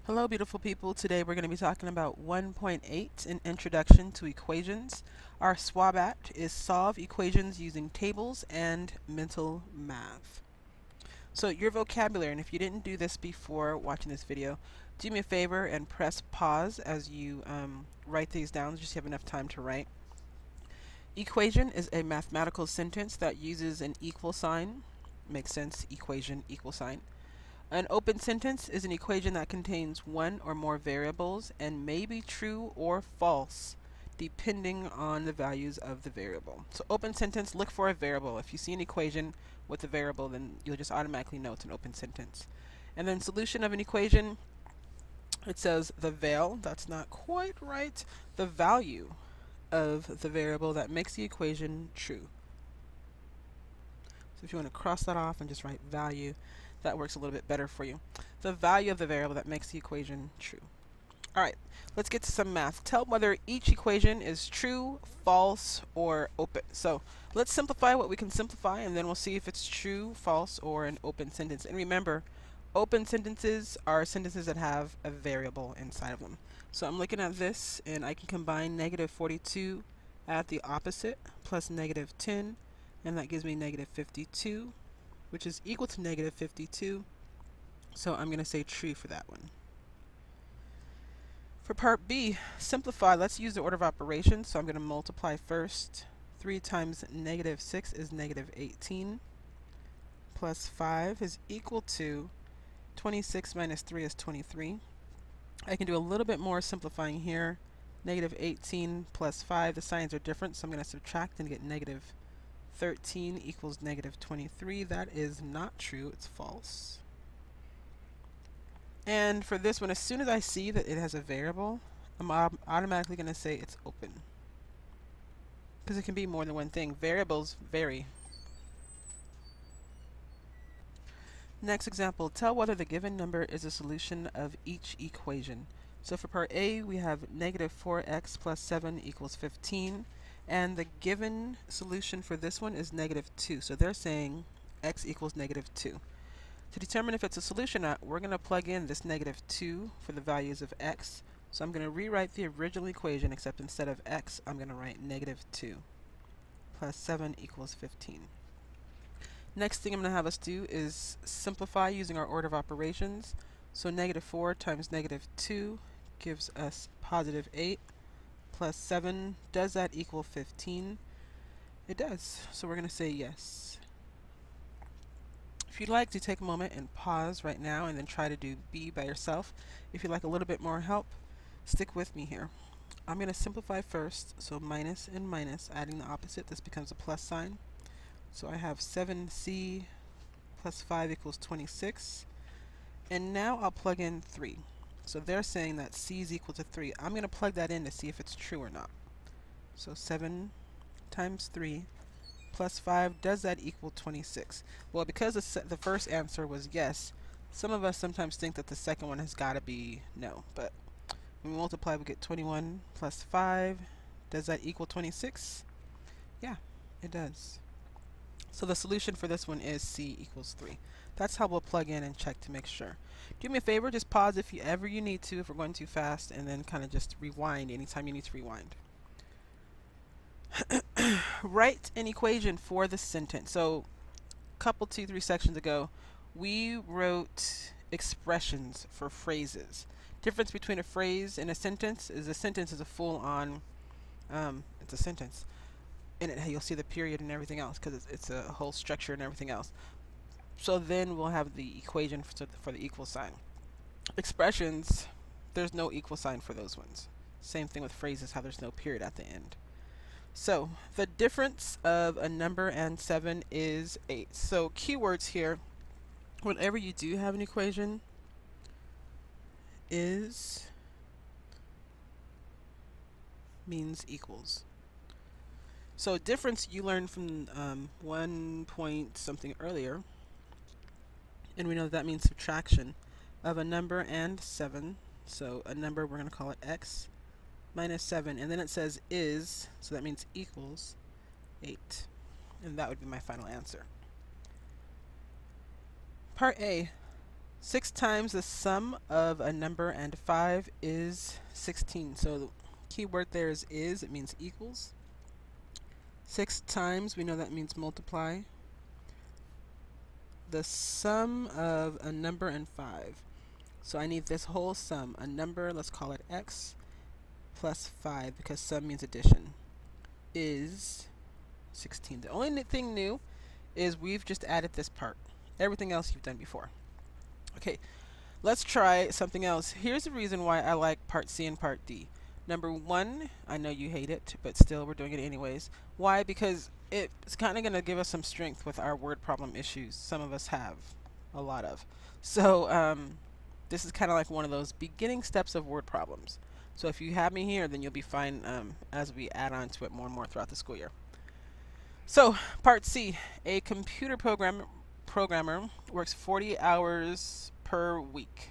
Hello beautiful people, today we're going to be talking about 1.8 in Introduction to Equations. Our SWABAT is solve equations using tables and mental math. So your vocabulary, and if you didn't do this before watching this video, do me a favor and press pause as you write these down, just so you have enough time to write. Equation is a mathematical sentence that uses an equal sign. Makes sense, equation, equal sign. An open sentence is an equation that contains one or more variables and may be true or false depending on the values of the variable. So open sentence, look for a variable. If you see an equation with a variable, then you'll just automatically know it's an open sentence. And then solution of an equation, it says the val, that's not quite right, the value of the variable that makes the equation true. So if you want to cross that off and just write value, that works a little bit better for you. The value of the variable that makes the equation true. Alright, let's get to some math. Tell whether each equation is true, false, or open. So let's simplify what we can simplify, and then we'll see if it's true, false, or an open sentence. And remember, open sentences are sentences that have a variable inside of them. So I'm looking at this, and I can combine negative 42 at the opposite plus negative 10, and that gives me negative 52. Which is equal to negative 52. So I'm going to say true for that one. For part B, simplify. Let's use the order of operations. So I'm going to multiply first. 3 times negative 6 is negative 18. Plus 5 is equal to 26 minus 3 is 23. I can do a little bit more simplifying here. Negative 18 plus 5, the signs are different, so I'm going to subtract and get negative 13 equals negative 23. That is not true, it's false. And for this one, as soon as I see that it has a variable, I'm automatically going to say it's open. Because it can be more than one thing. Variables vary. Next example, tell whether the given number is a solution of each equation. So for part A, we have negative 4x plus 7 equals 15. And the given solution for this one is negative 2. So they're saying x equals negative 2. To determine if it's a solution or not, we're going to plug in this negative 2 for the values of x. So I'm going to rewrite the original equation, except instead of x, I'm going to write negative 2 plus 7 equals 15. Next thing I'm going to have us do is simplify using our order of operations. So negative 4 times negative 2 gives us positive 8. Plus 7, does that equal 15? It does, so we're going to say yes. If you'd like to take a moment and pause right now and then try to do B by yourself, if you'd like a little bit more help, stick with me here. I'm going to simplify first, so minus and minus, adding the opposite, this becomes a plus sign. So I have 7c plus 5 equals 26, and now I'll plug in 3. So they're saying that c is equal to 3. I'm going to plug that in to see if it's true or not. So 7 times 3 plus 5, does that equal 26? Well, because the first answer was yes, some of us sometimes think that the second one has got to be no. But when we multiply, we get 21 plus 5. Does that equal 26? Yeah, it does. So the solution for this one is c equals 3. That's how we'll plug in and check to make sure. Do me a favor, just pause if you need to, if we're going too fast, and then kind of just rewind anytime you need to rewind. Write an equation for the sentence. So a couple, 2-3 sections ago, we wrote expressions for phrases. Difference between a phrase and a sentence is a full-on, it's a sentence. In it, you'll see the period and everything else because it's a whole structure and everything else. So then we'll have the equation for the equal sign. Expressions, there's no equal sign for those ones. Same thing with phrases, how there's no period at the end. So the difference of a number and 7 is 8. So keywords here, whenever you do have an equation, is means equals. So difference you learned from 1 point something earlier, and we know that means subtraction of a number and 7. So a number, we're going to call it x, minus 7, and then it says is, so that means equals 8. And that would be my final answer. Part A, 6 times the sum of a number and 5 is 16. So the key word there is, it means equals. 6 times, we know that means multiply. The sum of a number and 5. So I need this whole sum, a number, let's call it x, plus 5, because sum means addition, is 16. The only thing new is we've just added this part. Everything else you've done before. Okay, let's try something else. Here's the reason why I like part C and part D. Number 1, I know you hate it, but still we're doing it anyways. Why? Because it's kind of going to give us some strength with our word problem issues. Some of us have a lot of. So this is kind of like one of those beginning steps of word problems. So if you have me here, then you'll be fine as we add on to it more and more throughout the school year. So part C, a computer programmer works 40 hours per week.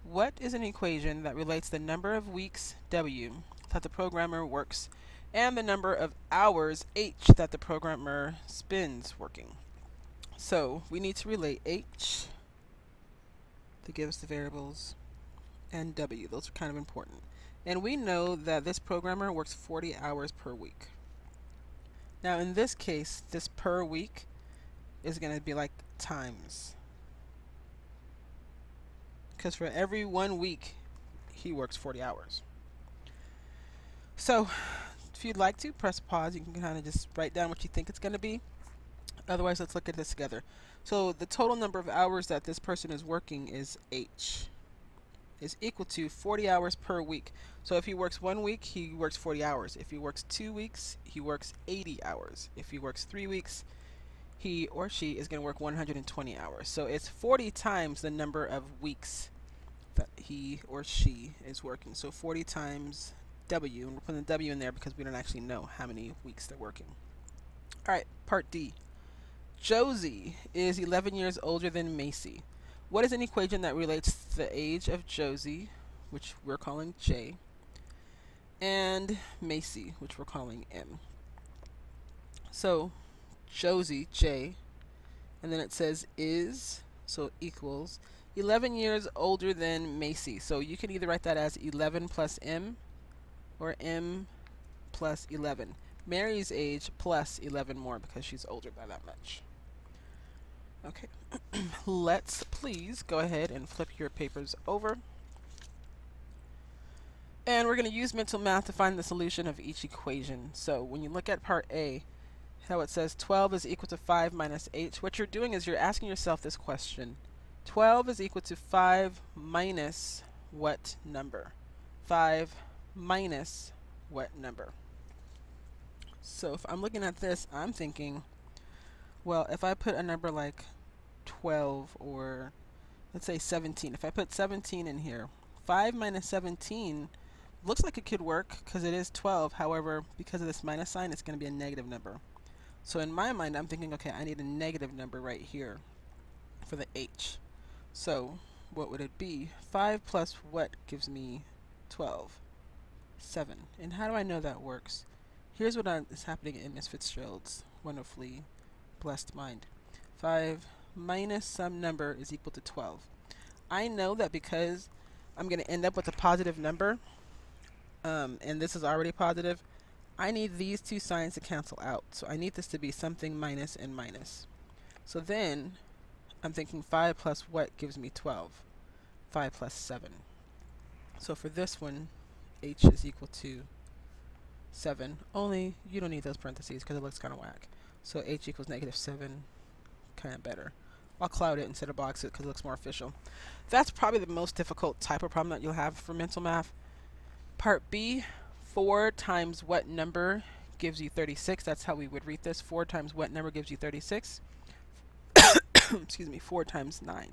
What is an equation that relates the number of weeks, W, that the programmer works and the number of hours, H, that the programmer spends working? So we need to relate H, that gives us the variables, and W. Those are kind of important. And we know that this programmer works 40 hours per week. Now in this case, this per week is going to be like times. Because for every 1 week, he works 40 hours. So if you'd like to, press pause. You can kind of just write down what you think it's going to be. Otherwise, let's look at this together. So the total number of hours that this person is working is H. Is equal to 40 hours per week. So if he works 1 week, he works 40 hours. If he works 2 weeks, he works 80 hours. If he works 3 weeks, he or she is going to work 120 hours. So it's 40 times the number of weeks that he or she is working. So 40 times W, and we're putting the W in there because we don't actually know how many weeks they're working. Alright, part D. Josie is 11 years older than Macy. What is an equation that relates the age of Josie, which we're calling J, and Macy, which we're calling M? So Josie, J, and then it says is, so equals 11 years older than Macy. So you can either write that as 11 plus M or M plus 11. Mary's age plus 11 more because she's older by that much. Okay, let's please go ahead and flip your papers over. And we're going to use mental math to find the solution of each equation. So when you look at part A, how it says 12 is equal to 5 minus H, what you're doing is you're asking yourself this question. 12 is equal to 5 minus what number? 5 minus what number? So if I'm looking at this, I'm thinking, well, if I put a number like 12 or let's say 17, if I put 17 in here, 5 minus 17 looks like it could work because it is 12. However, because of this minus sign, it's going to be a negative number. So in my mind, I'm thinking, okay, I need a negative number right here for the H. So what would it be? 5 plus what gives me 12? 7. And how do I know that works? Here's what is happening in Miss Fitzgerald's wonderfully blessed mind. 5 minus some number is equal to 12. I know that because I'm going to end up with a positive number, and this is already positive, I need these two signs to cancel out. So I need this to be something minus and minus. So then I'm thinking 5 plus what gives me 12? 5 plus 7. So for this one, H is equal to 7. Only you don't need those parentheses because it looks kind of whack. So H equals negative 7. Kind of better. I'll cloud it instead of box it because it looks more official. That's probably the most difficult type of problem that you'll have for mental math. Part B, 4 times what number gives you 36? That's how we would read this. 4 times what number gives you 36? Excuse me, 4 times 9.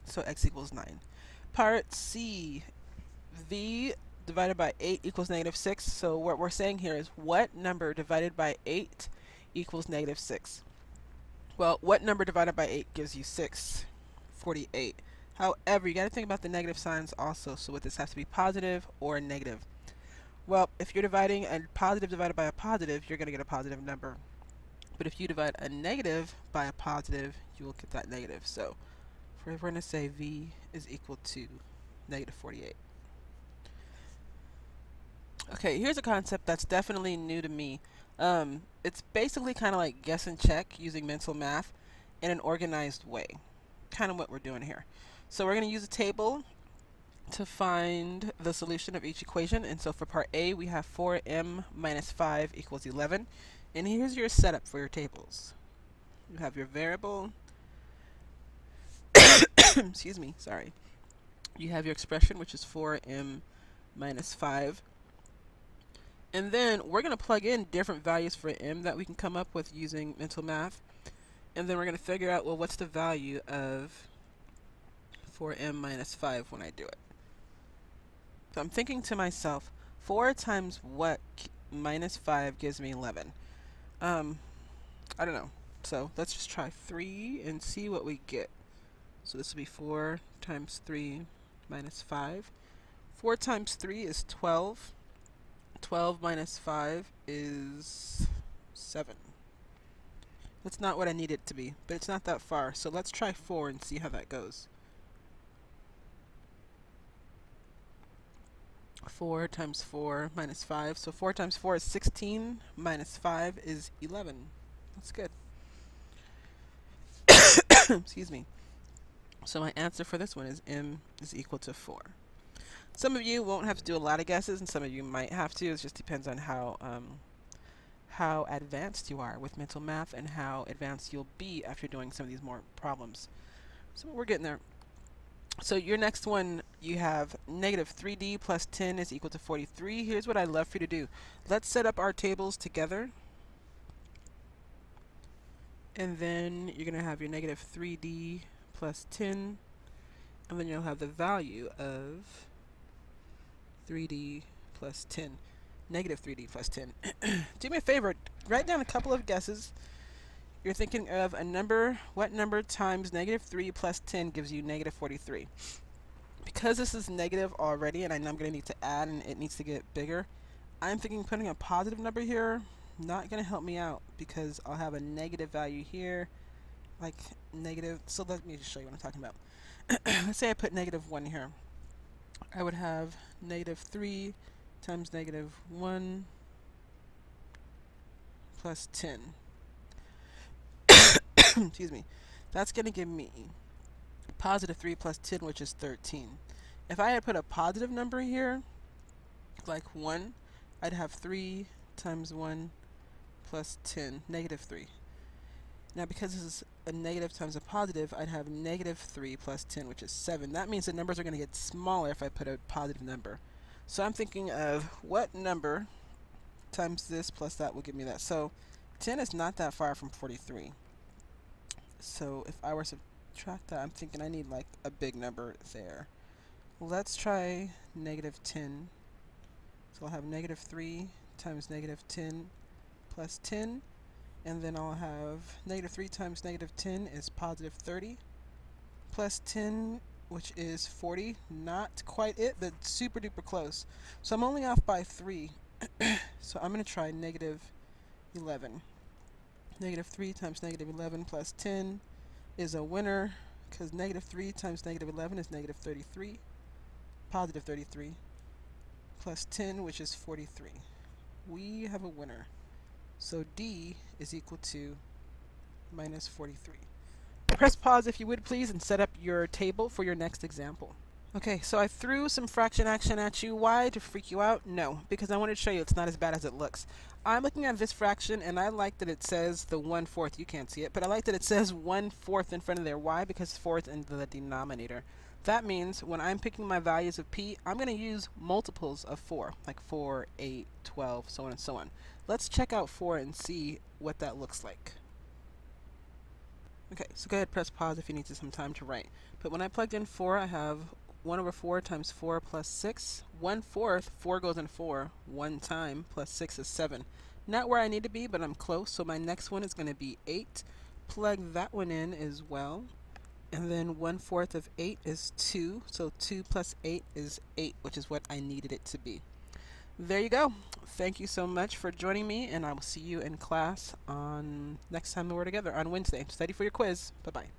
So x equals 9. Part C, V divided by 8 equals negative 6. So what we're saying here is what number divided by 8 equals negative 6? Well, what number divided by 8 gives you 6? 48. However, you got to think about the negative signs also. So what this has to be positive or negative. Well, if you're dividing a positive divided by a positive, you're going to get a positive number. But if you divide a negative by a positive, you will get that negative. So we're going to say v is equal to negative 48. Okay, here's a concept that's definitely new to me. It's basically kind of like guess and check using mental math in an organized way. Kind of what we're doing here. So we're going to use a table to find the solution of each equation. And so for part A, we have 4m minus 5 equals 11. And here's your setup for your tables. You have your variable. Excuse me, sorry. You have your expression, which is 4m minus 5. And then we're going to plug in different values for m that we can come up with using mental math. And then we're going to figure out, well, what's the value of 4m minus 5 when I do it. So I'm thinking to myself, 4 times what minus 5 gives me 11? I don't know. So let's just try 3 and see what we get. So this will be 4 times 3 minus 5. 4 times 3 is 12. 12 minus 5 is 7. That's not what I need it to be, but it's not that far. So let's try 4 and see how that goes. 4 times 4 minus 5. So 4 times 4 is 16. Minus 5 is 11. That's good. Excuse me. So my answer for this one is m is equal to 4. Some of you won't have to do a lot of guesses, and some of you might have to. It just depends on how advanced you are with mental math and how advanced you'll be after doing some of these more problems. So we're getting there. So your next one, you have negative 3d plus 10 is equal to 43. Here's what I'd love for you to do. Let's set up our tables together. And then you're going to have your negative 3d plus 10. And then you'll have the value of 3d plus 10. Negative 3d plus 10. Do me a favor. Write down a couple of guesses. You're thinking of a number. What number times negative 3 plus 10 gives you negative 43? Because this is negative already, and I know I'm going to need to add, and it needs to get bigger, I'm thinking putting a positive number here not going to help me out, because I'll have a negative value here, like negative. So let me just show you what I'm talking about. Let's say I put negative 1 here. I would have negative 3 times negative 1 plus 10. Excuse me. That's going to give me positive 3 plus 10, which is 13. If I had put a positive number here, like 1, I'd have 3 times 1 plus 10, negative 3. Now, because this is a negative times a positive, I'd have negative 3 plus 10, which is 7. That means the numbers are going to get smaller if I put a positive number. So I'm thinking of what number times this plus that will give me that. So 10 is not that far from 43. So if I were to subtract that, I'm thinking I need like a big number there. Let's try negative 10. So I'll have negative 3 times negative 10 plus 10. And then I'll have negative 3 times negative 10 is positive 30. Plus 10, which is 40. Not quite it, but super duper close. So I'm only off by 3. So I'm going to try negative 11. Negative 3 times negative 11 plus 10 is a winner, because negative 3 times negative 11 is negative 33. Positive 33 plus 10, which is 43. We have a winner. So D is equal to minus 43. Press pause if you would please and set up your table for your next example. Okay, so I threw some fraction action at you. Why? To freak you out? No, because I wanted to show you it's not as bad as it looks. I'm looking at this fraction, and I like that it says the 1/4. You can't see it, but I like that it says 1/4 in front of there. Why? Because 4 is in the denominator. That means when I'm picking my values of p, I'm going to use multiples of 4, like 4, 8, 12, so on and so on. Let's check out 4 and see what that looks like. Okay, so go ahead, press pause if you need some time to write. But when I plugged in 4, I have 1 over 4 times 4 plus 6. 1/4, 4 goes in 4, 1 time, plus 6 is 7. Not where I need to be, but I'm close, so my next one is going to be 8. Plug that one in as well. And then 1/4 of 8 is 2, so 2 plus 8 is 8, which is what I needed it to be. There you go. Thank you so much for joining me, and I will see you in class on next time we're together on Wednesday. Study for your quiz. Bye bye.